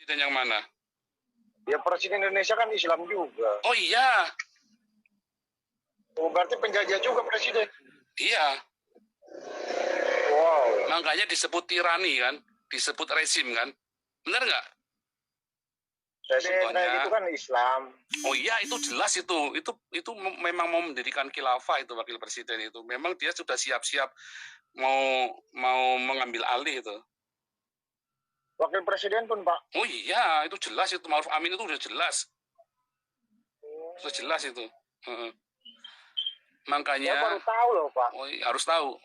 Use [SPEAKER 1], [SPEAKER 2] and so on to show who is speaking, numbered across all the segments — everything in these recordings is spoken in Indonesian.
[SPEAKER 1] Presiden yang mana?
[SPEAKER 2] Ya presiden Indonesia kan Islam juga.
[SPEAKER 1] Oh iya.
[SPEAKER 2] Oh, berarti penjajah juga presiden.
[SPEAKER 1] Iya.
[SPEAKER 2] Wow.
[SPEAKER 1] Makanya disebut tirani kan, disebut rezim kan. Benar nggak?
[SPEAKER 2] Presiden kayak gitu kan Islam.
[SPEAKER 1] Oh iya, itu jelas itu. Itu memang mau mendirikan khilafah itu wakil presiden itu. Memang dia sudah siap-siap mau mengambil alih itu.
[SPEAKER 2] Wakil presiden pun, Pak.
[SPEAKER 1] Oh iya, itu jelas itu. Ma'ruf Amin itu udah jelas. Sudah jelas itu. Makanya
[SPEAKER 2] Saya baru tahu loh, Pak.
[SPEAKER 1] Oh iya, harus tahu.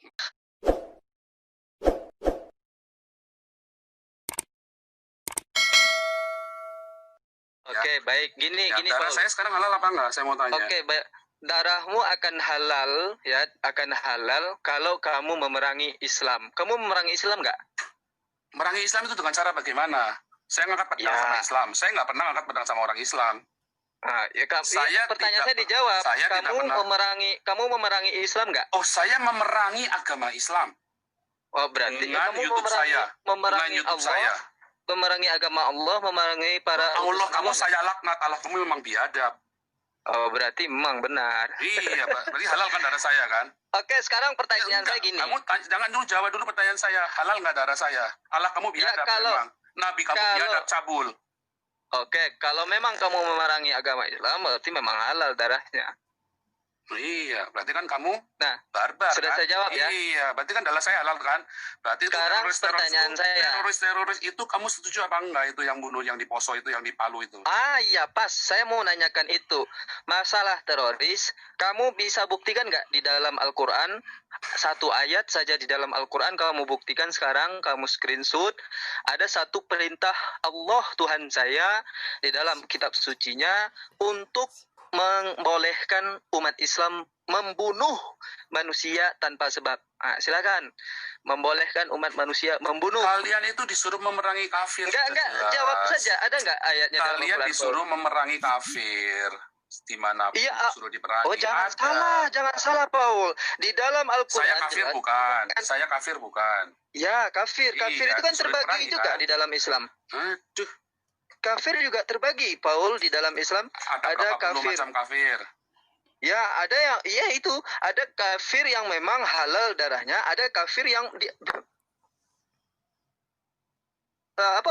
[SPEAKER 3] Oke, baik. Gini,
[SPEAKER 1] darah
[SPEAKER 3] Paul.
[SPEAKER 1] saya sekarang halal apa enggak? Saya mau tanya.
[SPEAKER 3] Oke, baik. Darahmu akan halal, ya, akan halal kalau kamu memerangi Islam. Kamu memerangi Islam nggak?
[SPEAKER 1] Memerangi Islam itu dengan cara bagaimana? Saya ngangkat pedang sama Islam. Saya nggak pernah ngangkat pedang sama orang Islam.
[SPEAKER 3] Nah, ya, pertanyaan saya dijawab. Kamu memerangi Islam nggak?
[SPEAKER 1] Oh, saya memerangi agama Islam.
[SPEAKER 3] Oh, berarti
[SPEAKER 1] dengan
[SPEAKER 3] kamu memerangi Allah.
[SPEAKER 1] Saya.
[SPEAKER 3] Memerangi agama Allah, memerangi para
[SPEAKER 1] Allah kamu saya laknat, Allah kamu memang biadab.
[SPEAKER 3] Oh, berarti memang benar.
[SPEAKER 1] Iya, Pak. Berarti halal kan darah saya kan?
[SPEAKER 3] Oke, sekarang pertanyaan saya gini.
[SPEAKER 1] Kamu jangan dulu jawab dulu pertanyaan saya. Halal nggak darah saya? Allah kamu biadab memang. Nabi kamu biadab cabul.
[SPEAKER 3] Oke, kalau memang kamu memerangi agama Islam, berarti memang halal darahnya.
[SPEAKER 1] Iya, berarti kan kamu barbar.
[SPEAKER 3] Sudah
[SPEAKER 1] kan?
[SPEAKER 3] saya jawab ya.
[SPEAKER 1] Iya, berarti kan darah saya halal kan? Berarti
[SPEAKER 3] sekarang pertanyaan saya.
[SPEAKER 1] Teroris itu kamu setuju apa enggak itu yang bunuh, yang di Poso itu, yang di Palu itu?
[SPEAKER 3] Ah iya pas, saya mau nanyakan itu. Masalah teroris, kamu bisa buktikan nggak di dalam Al-Quran? Satu ayat saja di dalam Al-Quran kamu buktikan sekarang, kamu screenshot. Ada satu perintah Allah Tuhan saya di dalam kitab sucinya untuk membolehkan umat Islam membunuh manusia tanpa sebab. Nah, silakan membolehkan umat manusia membunuh.
[SPEAKER 1] Kalian itu disuruh memerangi kafir.
[SPEAKER 3] Enggak, jawab saja. Ada enggak ayatnya dalam Al-Quran?
[SPEAKER 1] Kalian disuruh memerangi kafir. Di mana disuruh diperangi.
[SPEAKER 3] Oh, jangan salah Paul. Di dalam Al-Quran.
[SPEAKER 1] Saya kafir bukan. Saya kafir bukan.
[SPEAKER 3] Ya, kafir. Kafir itu kan terbagi juga kan? Di dalam Islam.
[SPEAKER 1] Aduh.
[SPEAKER 3] Kafir juga terbagi, Paul, di dalam Islam. Ada kafir.
[SPEAKER 1] Macam kafir.
[SPEAKER 3] Ya, ada yang itu, ada kafir yang memang halal darahnya, ada kafir yang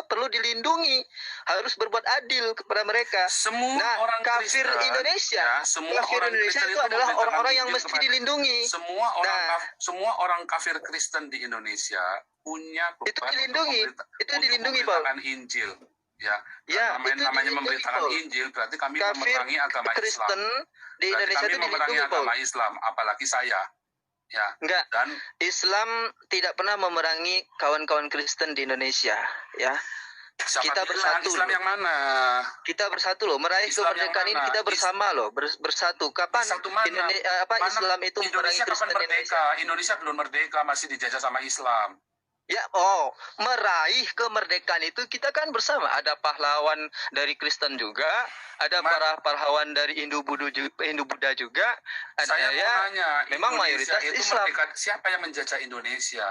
[SPEAKER 3] perlu dilindungi, harus berbuat adil kepada mereka.
[SPEAKER 1] Semua orang
[SPEAKER 3] kafir
[SPEAKER 1] Kristen,
[SPEAKER 3] Indonesia,
[SPEAKER 1] kafir
[SPEAKER 3] Indonesia itu adalah orang-orang yang mesti dilindungi.
[SPEAKER 1] Semua orang kafir Kristen di Indonesia punya
[SPEAKER 3] itu dilindungi, Pak.
[SPEAKER 1] Injil. Ya, namanya memberitakan Injil, berarti kami memerangi agama
[SPEAKER 3] Kristen
[SPEAKER 1] Islam.
[SPEAKER 3] Di Indonesia itu
[SPEAKER 1] memerangi agama Islam, apalagi saya. Ya.
[SPEAKER 3] Enggak. Dan Islam tidak pernah memerangi kawan-kawan Kristen di Indonesia, ya. Kita bersatu.
[SPEAKER 1] Islam yang mana?
[SPEAKER 3] Kita bersatu loh, meraih kemerdekaan ini kita bersama loh, bersatu. Kapan Islam itu memerangi Kristen di Indonesia?
[SPEAKER 1] Indonesia belum merdeka, masih dijajah sama Islam.
[SPEAKER 3] Ya, meraih kemerdekaan itu kita kan bersama. Ada pahlawan dari Kristen juga, ada para pahlawan dari Hindu-Buddha juga.
[SPEAKER 1] Saya mau nanya,
[SPEAKER 3] memang mayoritas
[SPEAKER 1] itu
[SPEAKER 3] Islam.
[SPEAKER 1] Siapa yang menjajah Indonesia?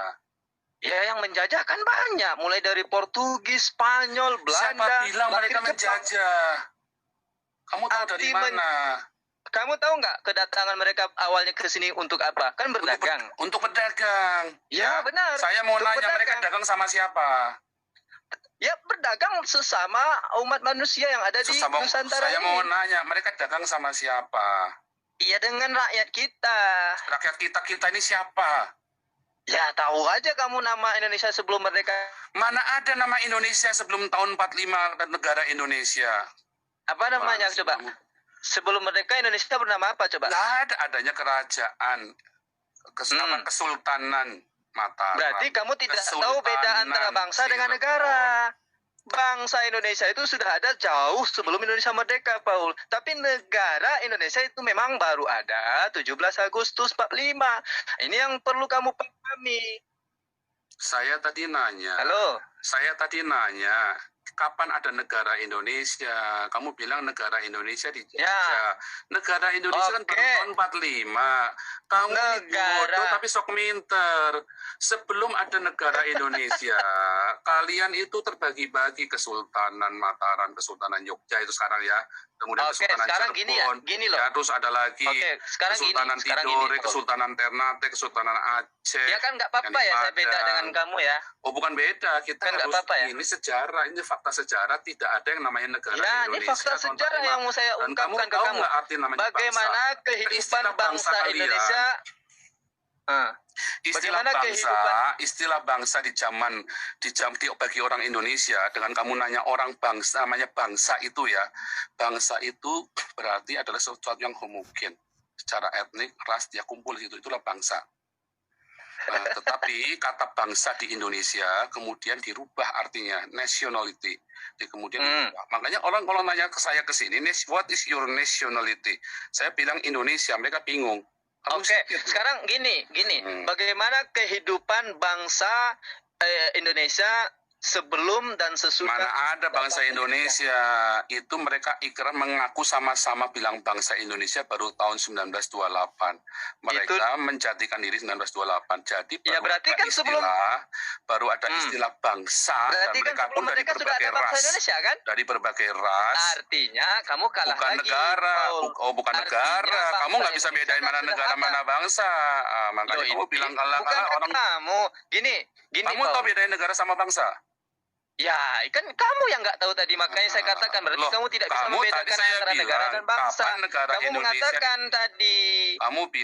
[SPEAKER 3] Ya, yang menjajah kan banyak, mulai dari Portugis, Spanyol, Belanda.
[SPEAKER 1] Siapa bilang mereka menjajah? Kamu tahu dari mana?
[SPEAKER 3] Kamu tahu nggak kedatangan mereka awalnya ke sini untuk apa? Kan berdagang.
[SPEAKER 1] Untuk berdagang.
[SPEAKER 3] Ya, benar.
[SPEAKER 1] Saya mau nanya, mereka dagang sama siapa?
[SPEAKER 3] Ya, berdagang sesama umat manusia yang ada di Nusantara.
[SPEAKER 1] Saya mau nanya, mereka dagang sama siapa?
[SPEAKER 3] Iya, dengan rakyat kita.
[SPEAKER 1] Rakyat kita ini siapa?
[SPEAKER 3] Ya, tahu aja kamu nama Indonesia sebelum merdeka.
[SPEAKER 1] Mana ada nama Indonesia sebelum tahun 45 dan negara Indonesia?
[SPEAKER 3] Apa namanya, coba? Sebelum merdeka Indonesia bernama apa coba?
[SPEAKER 1] Nggak ada, adanya kerajaan, kesultanan Mataram.
[SPEAKER 3] Berarti kamu tidak tahu beda antara bangsa dengan negara. Bangsa Indonesia itu sudah ada jauh sebelum Indonesia merdeka, Paul. Tapi negara Indonesia itu memang baru ada 17 Agustus 45. Ini yang perlu kamu pahami.
[SPEAKER 1] Saya tadi nanya.
[SPEAKER 3] Halo?
[SPEAKER 1] Saya tadi nanya, kapan ada negara Indonesia? Kamu bilang negara Indonesia dijajah.
[SPEAKER 3] Ya.
[SPEAKER 1] Negara Indonesia kan baru tahun 45. Kamu ini bodoh tapi sok minter. Sebelum ada negara Indonesia, kalian itu terbagi-bagi Kesultanan Mataram, Kesultanan Yogyakarta itu sekarang ya. Kemudian Kesultanan
[SPEAKER 3] sekarang
[SPEAKER 1] Cirebon.
[SPEAKER 3] gini loh.
[SPEAKER 1] Ya, terus ada lagi Kesultanan Tidore, Kesultanan Ternate, Kesultanan Aceh.
[SPEAKER 3] Ya kan nggak apa-apa ya, saya beda dengan kamu ya.
[SPEAKER 1] Oh bukan beda, kita
[SPEAKER 3] kan
[SPEAKER 1] harus
[SPEAKER 3] apa-apa ya?
[SPEAKER 1] Ini sejarah, ini fakta sejarah, tidak ada yang namanya negara
[SPEAKER 3] ya,
[SPEAKER 1] Indonesia.
[SPEAKER 3] Ini fakta sejarah yang mau saya ungkapkan ke kamu.
[SPEAKER 1] Arti namanya
[SPEAKER 3] bagaimana
[SPEAKER 1] bangsa?
[SPEAKER 3] Kehidupan bangsa Indonesia?
[SPEAKER 1] Istilah bangsa di bagi orang Indonesia, dengan kamu nanya orang bangsa, namanya bangsa itu ya. Bangsa itu berarti adalah sesuatu yang homogen. Secara etnik, ras, dia kumpul di situ, itulah bangsa. Tetapi kata bangsa di Indonesia kemudian dirubah artinya nationality. Kemudian makanya orang kalau nanya ke saya ke sini, what is your nationality? Saya bilang Indonesia, mereka bingung.
[SPEAKER 3] Sekarang gini. Bagaimana kehidupan bangsa Indonesia sebelum dan sesudah?
[SPEAKER 1] Mana ada bangsa Indonesia? Itu mereka ikrar mengaku sama-sama bilang bangsa Indonesia baru tahun 1928. Mereka menjadikan diri 1928. Jadi
[SPEAKER 3] ya, berarti kan
[SPEAKER 1] baru ada istilah bangsa.
[SPEAKER 3] Berarti
[SPEAKER 1] dan mereka pun dari berbagai ras.
[SPEAKER 3] Indonesia, kan?
[SPEAKER 1] Dari berbagai ras.
[SPEAKER 3] Artinya kamu kalah
[SPEAKER 1] bukan
[SPEAKER 3] lagi.
[SPEAKER 1] Negara. Bukan negara. Kamu nggak bisa bedain mana negara mana bangsa. Makanya kamu bilang kalah orang.
[SPEAKER 3] Kamu gini.
[SPEAKER 1] Kamu tahu bedain negara sama bangsa?
[SPEAKER 3] Ya, kan kamu yang nggak tahu tadi, makanya saya katakan berarti kamu tidak bisa membedakan antara negara dan bangsa. Kamu mengatakan tadi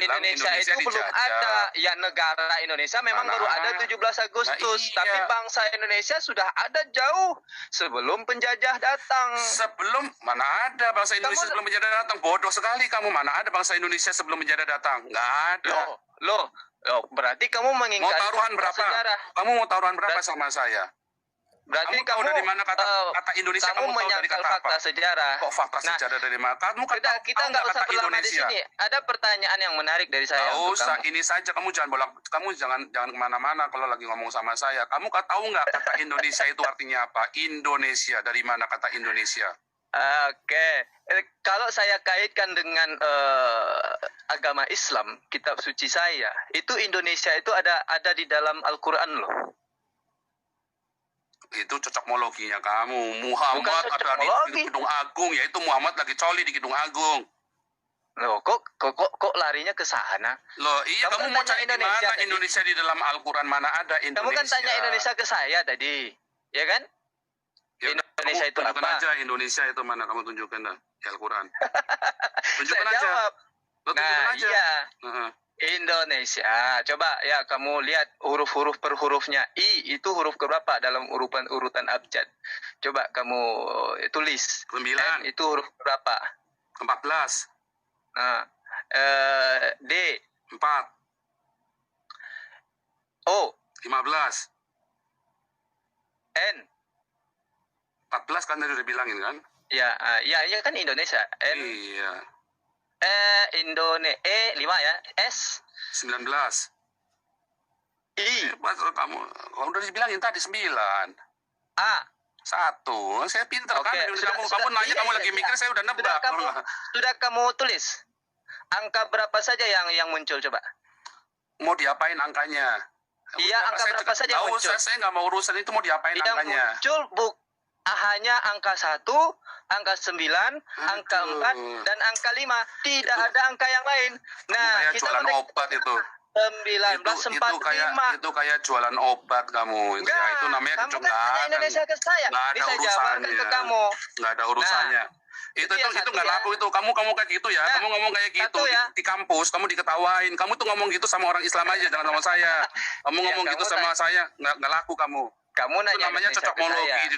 [SPEAKER 3] Indonesia itu belum ada. Ya, negara Indonesia memang baru ada 17 Agustus, tapi bangsa Indonesia sudah ada jauh sebelum penjajah datang.
[SPEAKER 1] Mana ada bangsa Indonesia sebelum penjajah datang? Bodoh sekali kamu. Mana ada bangsa Indonesia sebelum penjajah datang? Nggak ada.
[SPEAKER 3] Loh, berarti kamu mengingkari
[SPEAKER 1] mau taruhan berapa?
[SPEAKER 3] Sejarah.
[SPEAKER 1] Kamu mau taruhan berapa sama saya?
[SPEAKER 3] Berarti
[SPEAKER 1] kamu tahu dari mana kata Indonesia?
[SPEAKER 3] Kamu tahu dari kata fakta
[SPEAKER 1] apa?
[SPEAKER 3] sejarah.
[SPEAKER 1] Kok fakta sejarah dari mana? Kamu kan
[SPEAKER 3] kita nggak usah berlama di sini. Ada pertanyaan yang menarik dari saya.
[SPEAKER 1] Ini saja kamu jangan kemana-mana kalau lagi ngomong sama saya. Kamu tahu nggak kata Indonesia itu artinya apa? Indonesia, dari mana kata Indonesia?
[SPEAKER 3] Kalau saya kaitkan dengan agama Islam, kitab suci saya, itu Indonesia itu ada di dalam Al-Quran loh.
[SPEAKER 1] Itu cocokmologinya kamu. Muhammad ada di Gedung Agung, yaitu Muhammad lagi coli di Gedung Agung.
[SPEAKER 3] Loh, kok larinya ke sana?
[SPEAKER 1] Loh, iya, kamu mau cari di mana Indonesia di dalam Al-Quran? Mana ada Indonesia?
[SPEAKER 3] Kamu kan tanya Indonesia ke saya tadi, ya kan?
[SPEAKER 1] Ya, Indonesia itu apa? Aja Indonesia itu mana, kamu tunjukkan dah di Al-Quran. Tunjukkan aja.
[SPEAKER 3] Jawab.
[SPEAKER 1] Tunjukkan aja.
[SPEAKER 3] Iya. Indonesia, coba ya kamu lihat huruf-huruf per hurufnya. I itu huruf keberapa dalam urutan abjad? Coba kamu tulis.
[SPEAKER 1] 9.
[SPEAKER 3] N itu huruf berapa?
[SPEAKER 1] 14.
[SPEAKER 3] D
[SPEAKER 1] 4.
[SPEAKER 3] O
[SPEAKER 1] 15.
[SPEAKER 3] N
[SPEAKER 1] 14 kan tadi udah bilangin kan?
[SPEAKER 3] Ya kan Indonesia. N
[SPEAKER 1] iya.
[SPEAKER 3] Indonesia 5 ya. S
[SPEAKER 1] 19.
[SPEAKER 3] I
[SPEAKER 1] kamu udah dibilangin tadi 9.
[SPEAKER 3] A
[SPEAKER 1] 1. Saya pintar kan? Kamu nanya, kamu lagi mikir, saya udah nebak.
[SPEAKER 3] Sudah kamu tulis angka berapa saja yang muncul, coba?
[SPEAKER 1] Mau diapain angkanya?
[SPEAKER 3] Iya, angka berapa saja yang muncul?
[SPEAKER 1] Saya nggak mau urusan itu, mau diapain angkanya?
[SPEAKER 3] Yang muncul hanya angka 1, angka 9, angka 4, dan angka 5. Tidak ada angka yang lain. Nah,
[SPEAKER 1] kita jualan obat itu.
[SPEAKER 3] 1945.
[SPEAKER 1] Itu kayak jualan obat kamu.
[SPEAKER 3] Enggak,
[SPEAKER 1] ya, itu namanya
[SPEAKER 3] kecuali Indonesia ke saya.
[SPEAKER 1] Nggak ada urusannya.
[SPEAKER 3] Ke kamu.
[SPEAKER 1] Nggak ada urusannya. Itu nggak laku itu. Kamu kayak gitu ya. Kamu ngomong kayak gitu di kampus, kamu diketawain. Kamu tuh ngomong gitu sama orang Islam aja, jangan sama saya. Kamu ngomong gitu sama saya, nggak laku kamu.
[SPEAKER 3] Kamu nanya
[SPEAKER 1] itu namanya cocokmologi,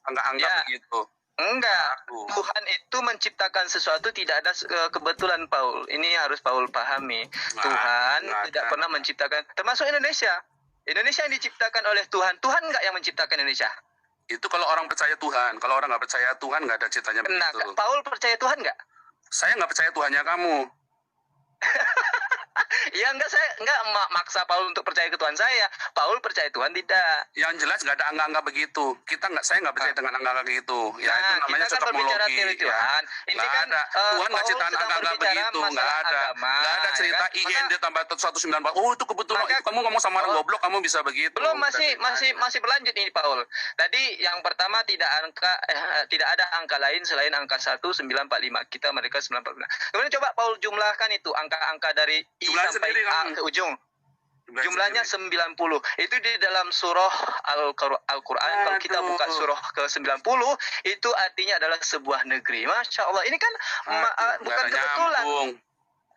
[SPEAKER 1] anggap begitu.
[SPEAKER 3] Enggak, Tuhan itu menciptakan sesuatu tidak ada kebetulan, Paul. Ini harus Paul pahami. Tuhan tidak pernah menciptakan, termasuk Indonesia. Indonesia yang diciptakan oleh Tuhan. Tuhan enggak yang menciptakan Indonesia.
[SPEAKER 1] Itu kalau orang percaya Tuhan. Kalau orang nggak percaya Tuhan, nggak ada ceritanya begitu.
[SPEAKER 3] Nah, Paul percaya Tuhan nggak?
[SPEAKER 1] Saya nggak percaya Tuhannya kamu.
[SPEAKER 3] Ya enggak, saya enggak maksa Paul untuk percaya ke Tuhan saya. Paul percaya Tuhan tidak.
[SPEAKER 1] Yang jelas nggak ada angka-angka begitu. Saya nggak percaya dengan angka-angka gitu. Ya itu namanya
[SPEAKER 3] kita kan berbicara
[SPEAKER 1] cocokmologi.
[SPEAKER 3] teori Tuhan. Ini
[SPEAKER 1] Nggak
[SPEAKER 3] kan
[SPEAKER 1] ada. Tuhan nggak
[SPEAKER 3] Paul
[SPEAKER 1] ceritain
[SPEAKER 3] sedang
[SPEAKER 1] angka-angka
[SPEAKER 3] berbicara
[SPEAKER 1] begitu. Nggak
[SPEAKER 3] masalah
[SPEAKER 1] ada.
[SPEAKER 3] agama,
[SPEAKER 1] Nggak ada cerita
[SPEAKER 3] ya kan?
[SPEAKER 1] IND tambah 194. Oh itu kebetulan.
[SPEAKER 3] Maka-
[SPEAKER 1] Itu kamu ngomong sama orang goblok, kamu bisa begitu.
[SPEAKER 3] Belum,
[SPEAKER 1] Nggak ceritanya.
[SPEAKER 3] masih berlanjut ini Paul. Tadi yang pertama tidak ada angka lain selain angka 1945. Kita mereka 945. Kemudian coba Paul jumlahkan itu angka-angka dari I
[SPEAKER 1] Jumlahin
[SPEAKER 3] sampai
[SPEAKER 1] sendiri
[SPEAKER 3] A
[SPEAKER 1] kamu.
[SPEAKER 3] ke ujung. Jumlahnya
[SPEAKER 1] Sendiri.
[SPEAKER 3] 90. Itu di dalam surah Al-Quran. Kalau kita
[SPEAKER 1] Aduh.
[SPEAKER 3] buka surah ke-90, itu artinya adalah sebuah negeri. Masya Allah. Ini kan
[SPEAKER 1] Aduh,
[SPEAKER 3] bukan
[SPEAKER 1] nggak
[SPEAKER 3] kebetulan.
[SPEAKER 1] nyambung.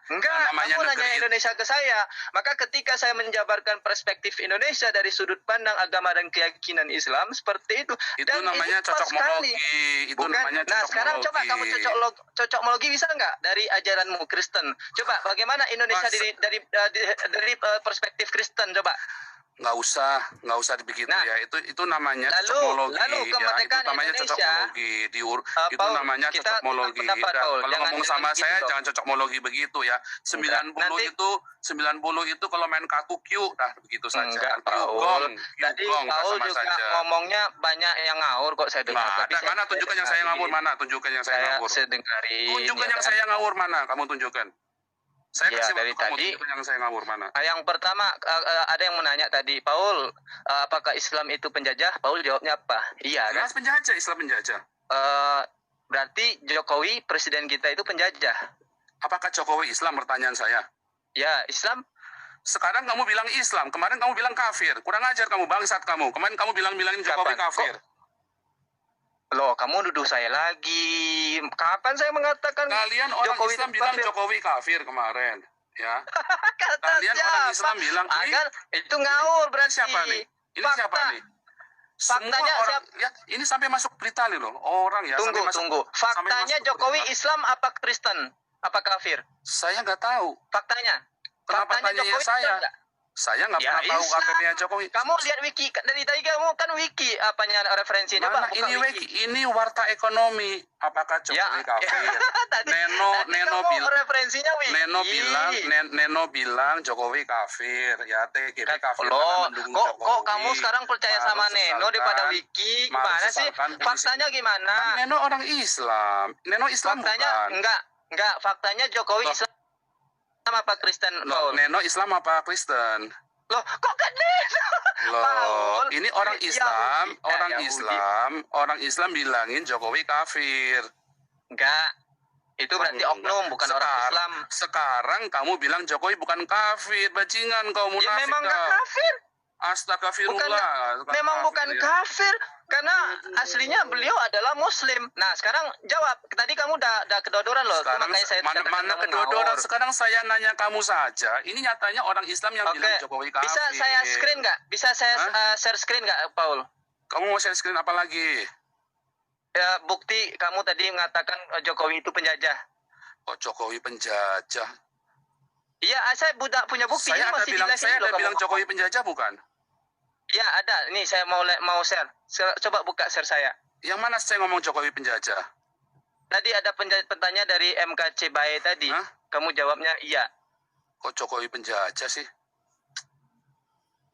[SPEAKER 3] Enggak,
[SPEAKER 1] Namanya
[SPEAKER 3] kamu nanya
[SPEAKER 1] negeri.
[SPEAKER 3] Indonesia ke saya. Maka ketika saya menjabarkan perspektif Indonesia dari sudut pandang agama dan keyakinan Islam, seperti itu.
[SPEAKER 1] Itu
[SPEAKER 3] Dan
[SPEAKER 1] namanya
[SPEAKER 3] itu pas
[SPEAKER 1] cocokmologi.
[SPEAKER 3] sekali.
[SPEAKER 1] Itu
[SPEAKER 3] Bukan.
[SPEAKER 1] namanya
[SPEAKER 3] Nah, sekarang coba kamu
[SPEAKER 1] cocokmologi.
[SPEAKER 3] cocokmologi bisa nggak dari ajaranmu Kristen? Coba bagaimana Indonesia
[SPEAKER 1] Mas-
[SPEAKER 3] dari perspektif Kristen, coba.
[SPEAKER 1] Nggak usah dibegitu
[SPEAKER 3] Nah,
[SPEAKER 1] ya. Itu namanya
[SPEAKER 3] lalu
[SPEAKER 1] cocokmologi. Itu
[SPEAKER 3] kemerdekaan
[SPEAKER 1] namanya
[SPEAKER 3] Indonesia,
[SPEAKER 1] cocokmologi. Itu
[SPEAKER 3] Paul,
[SPEAKER 1] namanya
[SPEAKER 3] kita
[SPEAKER 1] cocokmologi.
[SPEAKER 3] tukar pendapat,
[SPEAKER 1] Dah,
[SPEAKER 3] Paul.
[SPEAKER 1] kalau
[SPEAKER 3] Jangan-
[SPEAKER 1] ngomong sama
[SPEAKER 3] jangan
[SPEAKER 1] saya
[SPEAKER 3] gitu dong.
[SPEAKER 1] jangan cocokmologi begitu ya. 90
[SPEAKER 3] Nanti-
[SPEAKER 1] itu 90 itu kalau main kartu Q dah begitu saja.
[SPEAKER 3] Enggak,
[SPEAKER 1] Q
[SPEAKER 3] Paul.
[SPEAKER 1] gong,
[SPEAKER 3] Tadi
[SPEAKER 1] dah
[SPEAKER 3] Paul
[SPEAKER 1] sama
[SPEAKER 3] juga
[SPEAKER 1] saja.
[SPEAKER 3] ngomongnya banyak yang ngawur kok saya dengar.
[SPEAKER 1] Nggak
[SPEAKER 3] Tapi
[SPEAKER 1] ada. Mana tunjukkan yang saya ngawur mana? Tunjukkan yang saya ngawur.
[SPEAKER 3] Saya dengarin.
[SPEAKER 1] Tunjukkan
[SPEAKER 3] ya
[SPEAKER 1] yang
[SPEAKER 3] kan?
[SPEAKER 1] saya ngawur mana? Kamu tunjukkan. Saya
[SPEAKER 3] Ya,
[SPEAKER 1] kasih
[SPEAKER 3] dari
[SPEAKER 1] waktu kamu
[SPEAKER 3] tadi-
[SPEAKER 1] tunjukkan yang saya ngawur mana.
[SPEAKER 3] Yang pertama ada yang menanya tadi, Paul, apakah Islam itu penjajah? Paul jawabnya apa? Iya kan?
[SPEAKER 1] Jelas penjajah, Islam penjajah.
[SPEAKER 3] Berarti Jokowi presiden kita itu penjajah.
[SPEAKER 1] Apakah Jokowi Islam? Pertanyaan saya.
[SPEAKER 3] Ya, Islam.
[SPEAKER 1] Sekarang kamu bilang Islam, kemarin kamu bilang kafir. Kurang ajar kamu, bangsat kamu. Kemarin kamu bilangin Jokowi
[SPEAKER 3] Kapan?
[SPEAKER 1] kafir.
[SPEAKER 3] Loh, kamu nuduh saya lagi. Kapan saya mengatakan
[SPEAKER 1] Kalian orang
[SPEAKER 3] Jokowi
[SPEAKER 1] Islam
[SPEAKER 3] itu
[SPEAKER 1] bilang
[SPEAKER 3] kafir?
[SPEAKER 1] Jokowi kafir kemarin, ya.
[SPEAKER 3] Kata
[SPEAKER 1] Kalian
[SPEAKER 3] siapa?
[SPEAKER 1] orang Islam bilang ini
[SPEAKER 3] Agar itu ngawur
[SPEAKER 1] ini
[SPEAKER 3] berarti.
[SPEAKER 1] siapa nih? Ini
[SPEAKER 3] Fakta.
[SPEAKER 1] siapa nih? Semua
[SPEAKER 3] Faktanya
[SPEAKER 1] orang, ya, ini sampai masuk berita nih loh, orang ya.
[SPEAKER 3] Tunggu,
[SPEAKER 1] sampai masuk-
[SPEAKER 3] tunggu.
[SPEAKER 1] sampai
[SPEAKER 3] Faktanya
[SPEAKER 1] masuk
[SPEAKER 3] Jokowi
[SPEAKER 1] berita.
[SPEAKER 3] Islam apa Kristen? Apa kafir?
[SPEAKER 1] Saya nggak tahu.
[SPEAKER 3] Faktanya.
[SPEAKER 1] Kenapa
[SPEAKER 3] Faktanya
[SPEAKER 1] tanyanya
[SPEAKER 3] Jokowi
[SPEAKER 1] saya?
[SPEAKER 3] Islam nggak?
[SPEAKER 1] Saya nggak
[SPEAKER 3] Ya,
[SPEAKER 1] pernah tahu
[SPEAKER 3] Islam.
[SPEAKER 1] KTP-nya Jokowi.
[SPEAKER 3] Kamu lihat wiki dari tadi kamu kan wiki apanya referensinya?
[SPEAKER 1] Mana
[SPEAKER 3] Coba buka
[SPEAKER 1] ini
[SPEAKER 3] wiki.
[SPEAKER 1] ini warta ekonomi. Apakah Jokowi kafir?
[SPEAKER 3] tadi,
[SPEAKER 1] Neno
[SPEAKER 3] tadi
[SPEAKER 1] Neno
[SPEAKER 3] kamu
[SPEAKER 1] bilang
[SPEAKER 3] referensinya wiki.
[SPEAKER 1] Neno bilang Jokowi kafir. Ya TGP kafir.
[SPEAKER 3] Loh,
[SPEAKER 1] karena mendukung
[SPEAKER 3] kok
[SPEAKER 1] Jokowi.
[SPEAKER 3] kamu sekarang percaya
[SPEAKER 1] Maruf
[SPEAKER 3] sama Neno
[SPEAKER 1] sesalkan-
[SPEAKER 3] daripada wiki?
[SPEAKER 1] Maruf
[SPEAKER 3] Gimana sih?
[SPEAKER 1] sesalkan polisi.
[SPEAKER 3] Faktanya gimana?
[SPEAKER 1] Kan Neno orang Islam. Neno Islam
[SPEAKER 3] Faktanya
[SPEAKER 1] bukan.
[SPEAKER 3] enggak. Faktanya Jokowi
[SPEAKER 1] Loh.
[SPEAKER 3] Islam apa Kristen?
[SPEAKER 1] Loh,
[SPEAKER 3] Paul?
[SPEAKER 1] Neno Islam apa Kristen?
[SPEAKER 3] Loh, kok kan Neno?
[SPEAKER 1] Loh,
[SPEAKER 3] Paul,
[SPEAKER 1] ini orang Islam,
[SPEAKER 3] Yahudi.
[SPEAKER 1] orang Islam bilangin Jokowi kafir.
[SPEAKER 3] Enggak. Itu berarti oknum, bukan orang Islam.
[SPEAKER 1] Sekarang kamu bilang Jokowi bukan kafir, bajingan kau
[SPEAKER 3] Ya
[SPEAKER 1] munafik.
[SPEAKER 3] memang enggak
[SPEAKER 1] kau.
[SPEAKER 3] kafir.
[SPEAKER 1] Astagfirullah.
[SPEAKER 3] Memang bukan
[SPEAKER 1] ya.
[SPEAKER 3] kafir karena aslinya beliau adalah muslim. Nah, sekarang jawab. Tadi kamu udah kedodoran loh.
[SPEAKER 1] Sekarang
[SPEAKER 3] Makanya saya
[SPEAKER 1] mana
[SPEAKER 3] katakan kamu
[SPEAKER 1] kedodoran?
[SPEAKER 3] ngawur.
[SPEAKER 1] Sekarang saya nanya kamu saja. Ini nyatanya orang Islam yang bilang
[SPEAKER 3] Oke.
[SPEAKER 1] Jokowi kafir.
[SPEAKER 3] Bisa saya screen nggak? Bisa saya share screen nggak, Paul?
[SPEAKER 1] Kamu mau share screen apa lagi?
[SPEAKER 3] Ya, bukti kamu tadi mengatakan Jokowi itu penjajah.
[SPEAKER 1] Oh, Jokowi penjajah.
[SPEAKER 3] Iya, saya budak punya bukti. Ini masih
[SPEAKER 1] Saya
[SPEAKER 3] dijelasin
[SPEAKER 1] ada
[SPEAKER 3] loh kamu.
[SPEAKER 1] bilang Jokowi penjajah bukan?
[SPEAKER 3] Iya, ada. Ini saya mau share. Coba buka share saya.
[SPEAKER 1] Yang mana saya ngomong Jokowi penjajah?
[SPEAKER 3] Tadi ada pertanyaan dari MKC Bae tadi.
[SPEAKER 1] Hah?
[SPEAKER 3] Kamu jawabnya iya.
[SPEAKER 1] Kok Jokowi penjajah sih?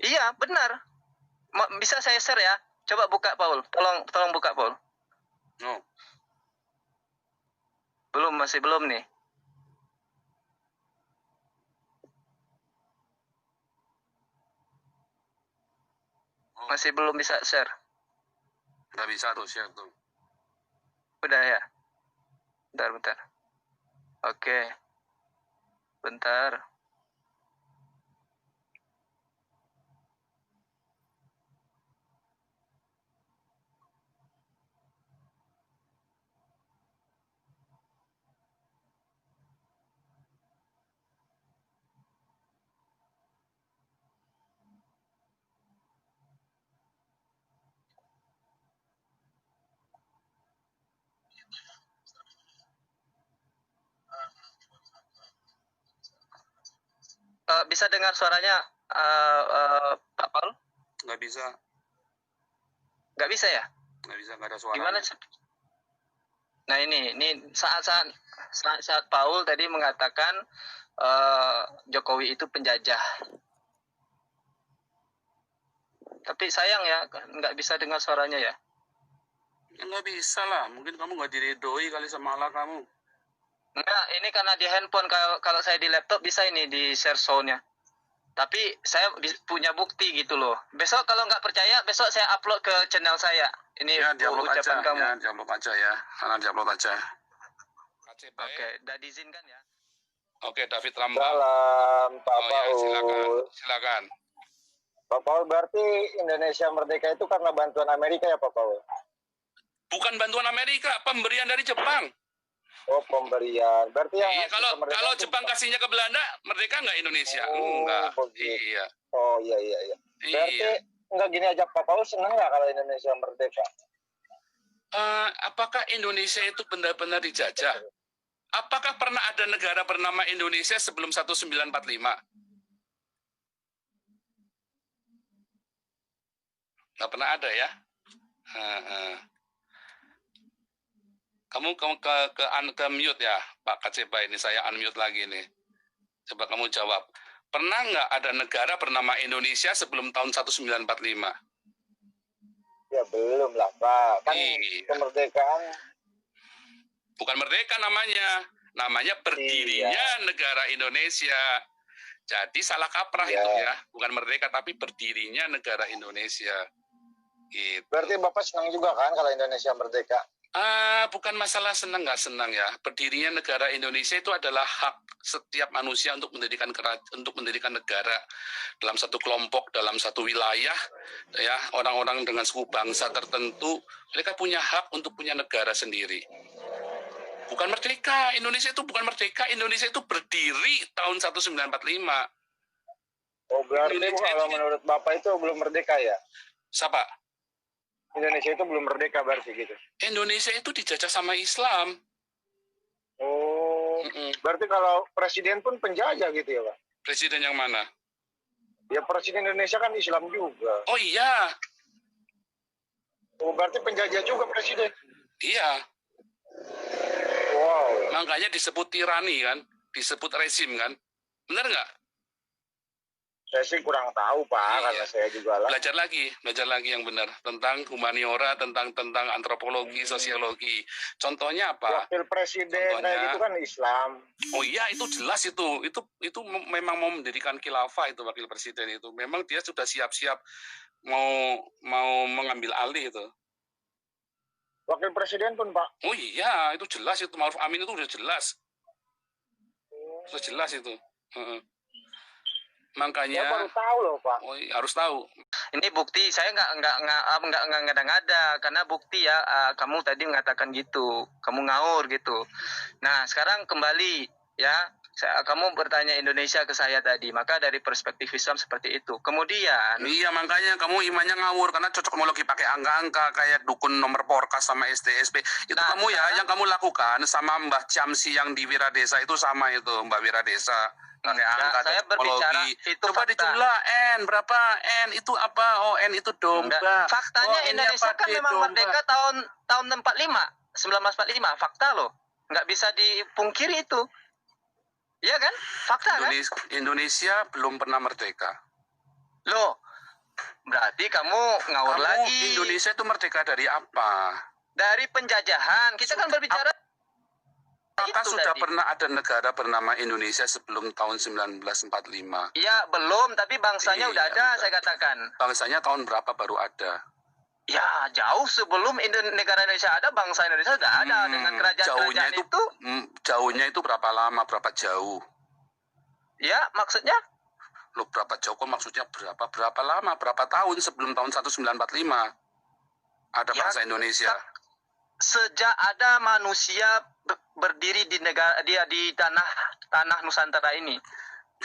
[SPEAKER 3] Iya, benar. Bisa saya share ya? Coba buka, Paul. Tolong buka, Paul.
[SPEAKER 1] Oh.
[SPEAKER 3] Masih belum nih. Masih belum bisa share.
[SPEAKER 1] Nggak bisa tuh share tuh.
[SPEAKER 3] Udah ya? Bentar. Oke. Bentar. Bisa dengar suaranya, Pak Paul?
[SPEAKER 1] Nggak bisa.
[SPEAKER 3] Nggak bisa ya?
[SPEAKER 1] Nggak bisa, nggak ada suara.
[SPEAKER 3] Gimana? Nah ini saat Paul tadi mengatakan Jokowi itu penjajah. Tapi sayang ya, nggak bisa dengar suaranya ya.
[SPEAKER 1] Ya nggak bisa lah, mungkin kamu nggak diridoi kali sama Allah kamu.
[SPEAKER 3] Enggak, ini karena di handphone. Kalau saya di laptop bisa ini di share sound-nya. Tapi saya punya bukti gitu loh. Besok kalau nggak percaya, besok saya upload ke channel saya. Ini
[SPEAKER 1] Ya diupload
[SPEAKER 3] ucapan
[SPEAKER 1] aja,
[SPEAKER 3] kamu.
[SPEAKER 1] ya diupload aja ya. Karena diupload aja.
[SPEAKER 3] Oke, udah diizinkan ya.
[SPEAKER 1] Oke, David Rambang.
[SPEAKER 2] Salam, Pak
[SPEAKER 1] Oh ya, silakan.
[SPEAKER 2] Paul.
[SPEAKER 1] Silakan.
[SPEAKER 2] Pak Paul, berarti Indonesia merdeka itu karena bantuan Amerika ya, Pak Paul?
[SPEAKER 1] Bukan bantuan Amerika, pemberian dari Jepang.
[SPEAKER 2] Oh, pemberian. Berarti yang
[SPEAKER 1] Iya, kalau
[SPEAKER 2] kemerdekaan
[SPEAKER 1] Jepang kasihnya ke Belanda, merdeka nggak Indonesia?
[SPEAKER 2] Oh,
[SPEAKER 1] Enggak.
[SPEAKER 2] begitu.
[SPEAKER 1] Iya.
[SPEAKER 2] Oh, iya. Berarti
[SPEAKER 1] Iya.
[SPEAKER 2] enggak gini aja, Pak Paul seneng nggak kalau Indonesia merdeka?
[SPEAKER 1] Apakah Indonesia itu benar-benar dijajah? Apakah pernah ada negara bernama Indonesia sebelum 1945? Nggak pernah ada ya? Kamu ke mute ya, Pak Kaceba, ini saya unmute lagi nih. Coba kamu jawab. Pernah nggak ada negara bernama Indonesia sebelum tahun 1945?
[SPEAKER 2] Ya belum lah, Pak. Kan
[SPEAKER 1] Iya.
[SPEAKER 2] kemerdekaan.
[SPEAKER 1] Bukan merdeka namanya berdirinya negara Indonesia. Jadi salah kaprah itu ya, bukan merdeka tapi berdirinya negara Indonesia. Gitu.
[SPEAKER 2] Berarti Bapak senang juga kan kalau Indonesia merdeka?
[SPEAKER 1] Bukan masalah senang nggak senang ya. Berdirinya negara Indonesia itu adalah hak setiap manusia untuk mendirikan negara dalam satu kelompok, dalam satu wilayah, ya. Orang-orang dengan suku bangsa tertentu, mereka punya hak untuk punya negara sendiri. Bukan merdeka. Indonesia itu bukan merdeka. Indonesia itu berdiri tahun 1945.
[SPEAKER 2] Oh, berarti kalau menurut Bapak itu belum merdeka ya?
[SPEAKER 1] Siapa?
[SPEAKER 2] Indonesia itu belum merdeka berarti gitu.
[SPEAKER 1] Indonesia itu dijajah sama Islam.
[SPEAKER 2] Oh, berarti kalau presiden pun penjajah gitu ya, Pak?
[SPEAKER 1] Presiden yang mana?
[SPEAKER 2] Ya presiden Indonesia kan Islam juga.
[SPEAKER 1] Oh iya.
[SPEAKER 2] Oh, berarti penjajah juga presiden.
[SPEAKER 1] Iya.
[SPEAKER 2] Wow.
[SPEAKER 1] Makanya disebut tirani kan, disebut rezim kan. Benar nggak?
[SPEAKER 2] Saya sih kurang tahu, Pak, karena saya juga lah.
[SPEAKER 1] Belajar lagi yang benar tentang humaniora, tentang antropologi, sosiologi. Contohnya apa?
[SPEAKER 2] Wakil presiden kayak gitu kan Islam.
[SPEAKER 1] Oh iya, itu jelas itu memang mau mendirikan khilafah itu wakil presiden itu. Memang dia sudah siap-siap mau mengambil alih itu.
[SPEAKER 2] Wakil presiden pun, Pak.
[SPEAKER 1] Oh iya, itu jelas itu. Ma'ruf Amin itu udah jelas. Sudah jelas itu. Makanya
[SPEAKER 2] saya baru tahu loh, Pak.
[SPEAKER 1] Oh, harus tahu.
[SPEAKER 3] Ini bukti, saya nggak ngada-ngada karena bukti ya. Kamu tadi mengatakan gitu, kamu ngaur gitu. Nah sekarang kembali ya, kamu bertanya Indonesia ke saya tadi, maka dari perspektif Islam seperti itu. Kemudian
[SPEAKER 1] iya, makanya kamu imannya ngawur karena cocokmologi pakai angka-angka kayak dukun nomor porkas sama STSP itu. Nah, kamu ya yang kamu lakukan sama Mbah Camsi yang di Wiradesa itu sama itu, Mbak Wiradesa. Angka
[SPEAKER 3] saya berbicara itu
[SPEAKER 1] coba
[SPEAKER 3] fakta.
[SPEAKER 1] dijumlah N berapa, N itu apa, oh N itu domba.
[SPEAKER 3] Faktanya Indonesia kan memang merdeka tahun 1945, fakta loh, nggak bisa dipungkiri itu, iya kan, fakta kan.
[SPEAKER 1] Indonesia belum pernah merdeka
[SPEAKER 3] loh, berarti kamu ngawur lagi.
[SPEAKER 1] Indonesia itu merdeka dari apa? Dari
[SPEAKER 3] penjajahan. Kita kan berbicara.
[SPEAKER 1] Apakah sudah pernah ada negara bernama Indonesia sebelum tahun 1945?
[SPEAKER 3] Iya, belum, tapi bangsanya udah ada, saya katakan.
[SPEAKER 1] Bangsanya tahun berapa baru ada?
[SPEAKER 3] Ya, jauh sebelum negara Indonesia ada, bangsa Indonesia sudah ada dengan kerajaan-kerajaan itu.
[SPEAKER 1] Jauhnya itu berapa lama, berapa jauh?
[SPEAKER 3] Ya, maksudnya?
[SPEAKER 1] Loh, berapa jauh kok maksudnya berapa lama, berapa tahun sebelum tahun 1945? Ada bangsa Indonesia.
[SPEAKER 3] Sejak ada manusia berdiri di negara di tanah Nusantara ini.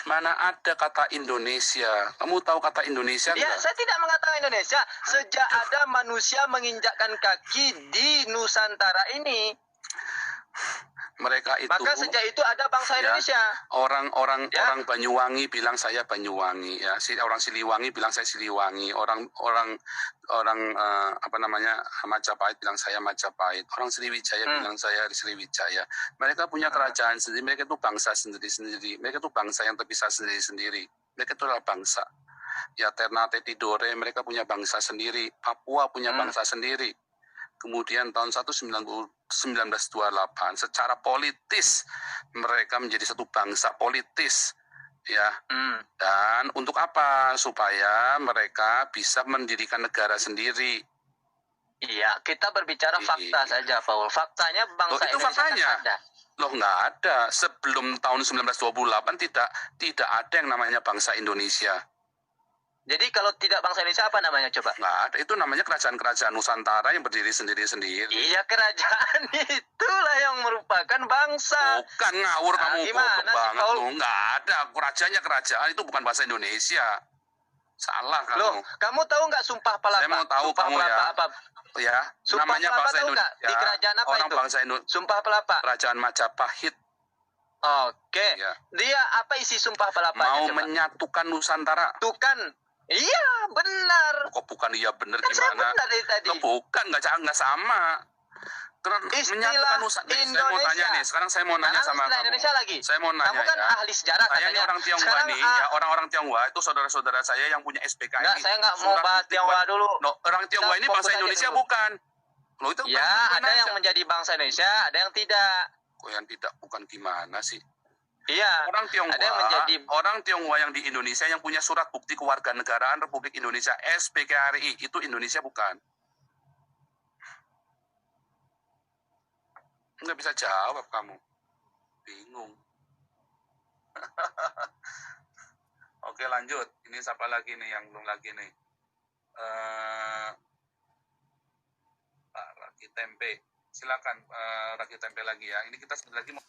[SPEAKER 1] Mana ada kata Indonesia? Kamu tahu kata Indonesia enggak?
[SPEAKER 3] Ya, saya tidak mengatakan Indonesia. Sejak ada manusia menginjakkan kaki di Nusantara ini.
[SPEAKER 1] Mereka itu
[SPEAKER 3] Maka sejak itu ada bangsa
[SPEAKER 1] ya,
[SPEAKER 3] Indonesia.
[SPEAKER 1] orang
[SPEAKER 3] Ya.
[SPEAKER 1] Banyuwangi bilang saya Banyuwangi, ya. Orang Siliwangi bilang saya Siliwangi, orang apa namanya Majapahit bilang saya Majapahit, orang Sriwijaya bilang saya Sriwijaya. Mereka punya kerajaan sendiri, mereka itu bangsa sendiri-sendiri, mereka itu bangsa yang terpisah sendiri-sendiri. Mereka itu adalah bangsa. Ya, Ternate Tidore mereka punya bangsa sendiri, Papua punya bangsa sendiri. Kemudian tahun 1928 secara politis mereka menjadi satu bangsa politis, ya. Dan untuk apa? Supaya mereka bisa mendirikan negara sendiri.
[SPEAKER 3] Iya, kita berbicara fakta saja, Paul. Faktanya bangsa
[SPEAKER 1] itu
[SPEAKER 3] Indonesia
[SPEAKER 1] faktanya.
[SPEAKER 3] kan ada.
[SPEAKER 1] Loh, nggak ada. Sebelum tahun 1928 tidak ada yang namanya bangsa Indonesia.
[SPEAKER 3] Jadi kalau tidak bangsa Indonesia apa namanya coba?
[SPEAKER 1] Nggak ada. Itu namanya kerajaan-kerajaan Nusantara yang berdiri sendiri-sendiri.
[SPEAKER 3] Iya, kerajaan itulah yang merupakan bangsa.
[SPEAKER 1] Bukan, ngawur kamu,
[SPEAKER 3] gimana
[SPEAKER 1] goblok
[SPEAKER 3] sih,
[SPEAKER 1] banget
[SPEAKER 3] Paul?
[SPEAKER 1] lu. Nggak ada. Kerajaan itu bukan bahasa Indonesia. Salah kamu.
[SPEAKER 3] Loh, kamu tahu nggak Sumpah Palapa?
[SPEAKER 1] Saya mau tahu
[SPEAKER 3] Sumpah
[SPEAKER 1] kamu
[SPEAKER 3] Palapa
[SPEAKER 1] ya.
[SPEAKER 3] apa?
[SPEAKER 1] Ya,
[SPEAKER 3] Sumpah
[SPEAKER 1] namanya
[SPEAKER 3] Palapa
[SPEAKER 1] bangsa
[SPEAKER 3] tahu nggak?
[SPEAKER 1] Indonesia.
[SPEAKER 3] Di kerajaan apa
[SPEAKER 1] orang
[SPEAKER 3] itu?
[SPEAKER 1] Bangsa Indonesia.
[SPEAKER 3] Sumpah Palapa.
[SPEAKER 1] Kerajaan Majapahit.
[SPEAKER 3] Oke.
[SPEAKER 1] Ya.
[SPEAKER 3] Dia apa isi Sumpah Palapa?
[SPEAKER 1] Mau menyatukan Nusantara.
[SPEAKER 3] Itu kan. Iya, benar.
[SPEAKER 1] Kok bukan iya benar
[SPEAKER 3] Kan saya
[SPEAKER 1] gimana?
[SPEAKER 3] benar dari tadi.
[SPEAKER 1] Loh, bukan, nggak sama. Karena
[SPEAKER 3] Istilah
[SPEAKER 1] menyatukan Nusantara. Saya mau tanya nih, sekarang saya mau nanya sama
[SPEAKER 3] istilah
[SPEAKER 1] kamu.
[SPEAKER 3] Indonesia lagi.
[SPEAKER 1] Saya mau nanya
[SPEAKER 3] Kamu kan
[SPEAKER 1] ya.
[SPEAKER 3] ahli sejarah
[SPEAKER 1] Saya ini
[SPEAKER 3] katanya.
[SPEAKER 1] orang Tionghoa
[SPEAKER 3] Sekarang,
[SPEAKER 1] nih, ya orang-orang Tionghoa itu saudara-saudara saya yang punya SPKI.
[SPEAKER 3] Enggak, saya nggak mau bahas Tionghoa dulu.
[SPEAKER 1] No, orang Tionghoa ini
[SPEAKER 3] Kita
[SPEAKER 1] bangsa
[SPEAKER 3] fokus aja
[SPEAKER 1] Indonesia
[SPEAKER 3] dulu.
[SPEAKER 1] bukan. Loh, itu
[SPEAKER 3] Ya,
[SPEAKER 1] bukan
[SPEAKER 3] ada yang
[SPEAKER 1] aja.
[SPEAKER 3] menjadi bangsa Indonesia, ada yang tidak.
[SPEAKER 1] Kok yang tidak bukan gimana sih?
[SPEAKER 3] Iya.
[SPEAKER 1] Orang Tionghoa,
[SPEAKER 3] Ada yang menjadi
[SPEAKER 1] orang Tionghoa yang di Indonesia yang punya surat bukti kewarganegaraan Republik Indonesia SPKRI itu Indonesia bukan? Nggak bisa jawab kamu, bingung. Oke, lanjut. Ini siapa lagi nih yang belum lagi nih? Pak Raki Tempe, silakan Raki Tempe lagi ya. Ini kita sebentar lagi mau